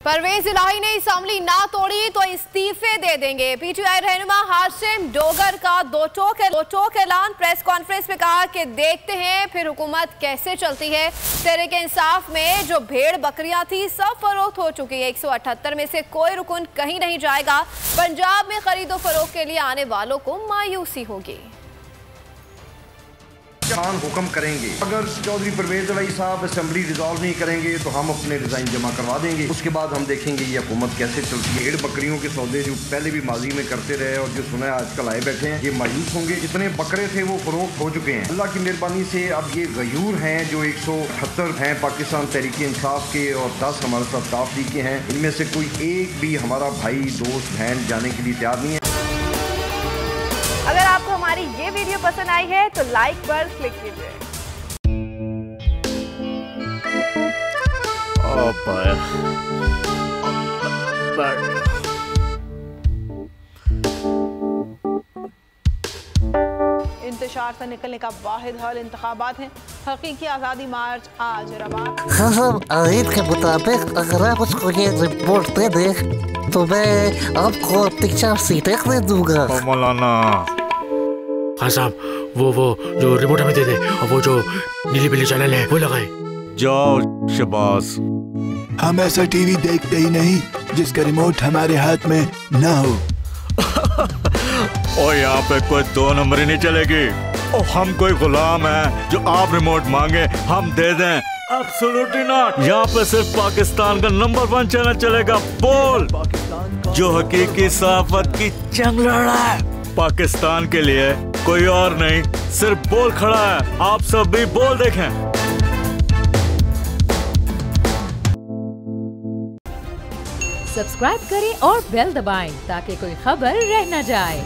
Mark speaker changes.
Speaker 1: परवेज इलाही ने असेंबली ना तोड़ी तो इस्तीफे दे देंगे। पीटीआई रहनुमा हाशिम डोगर का दो टोक ऐलान। प्रेस कॉन्फ्रेंस में कहा कि देखते हैं फिर हुकूमत कैसे चलती है। तहरीक इंसाफ में जो भेड़ बकरियां थी सब फरोख्त हो चुकी है। 178 में से कोई रुकन कहीं नहीं जाएगा। पंजाब में खरीदो फरोख्त के लिए आने वालों को मायूसी होगी।
Speaker 2: हुक्म करेंगे, अगर चौधरी परवेज इलाही साहब असेंबली रिजॉल्व नहीं करेंगे तो हम अपने रिजाइन जमा करवा देंगे। उसके बाद हम देखेंगे ये हुकूमत कैसे चलती है। भेड़ बकरियों के सौदे जो पहले भी माजी में करते रहे और जो सुना है आजकल आए बैठे हैं, ये मायूस होंगे। जितने बकरे थे वो फरोख्त हो चुके हैं। अल्लाह की मेहरबानी से अब ये गयूर हैं जो 178 हैं पाकिस्तान तहरीक इंसाफ के और 10 हमारे साथ ताफ लीग के हैं। इनमें से कोई एक भी हमारा भाई दोस्त बहन जाने के लिए तैयार नहीं है।
Speaker 1: अगर आपको हमारी ये वीडियो पसंद आई है तो लाइक पर क्लिक कीजिए। इंतशार से निकलने का वाहिद हल इंतखाबात है। हकीकी आज़ादी मार्च आज रवा।
Speaker 3: आयत के मुताबिक अगर आप उसको ये रिपोर्ट दे दे तो मैं आपको अपनी 4 सीटें दे दूंगा।
Speaker 4: मौलाना खान साहब वो जो रिपोर्ट हमें दे दे और वो जो नीली पीली चैनल है वो लगाए। जाओ शबाज।
Speaker 5: हम ऐसा टीवी देखते ही नहीं जिसका रिमोट हमारे हाथ में ना हो।
Speaker 4: और यहाँ पे कोई 2 नंबरी नहीं चलेगी। और हम कोई गुलाम है जो आप रिमोट मांगे हम दे दें? Absolutely not. यहाँ पे सिर्फ पाकिस्तान का नंबर 1 चैनल चलेगा, बोल, जो हकीकी सहाफत की जंग लड़ रहा है पाकिस्तान के लिए। कोई और नहीं, सिर्फ बोल खड़ा है। आप सब भी बोल देखें।
Speaker 6: सब्सक्राइब करें और बेल दबाएं ताकि कोई खबर रह न जाए।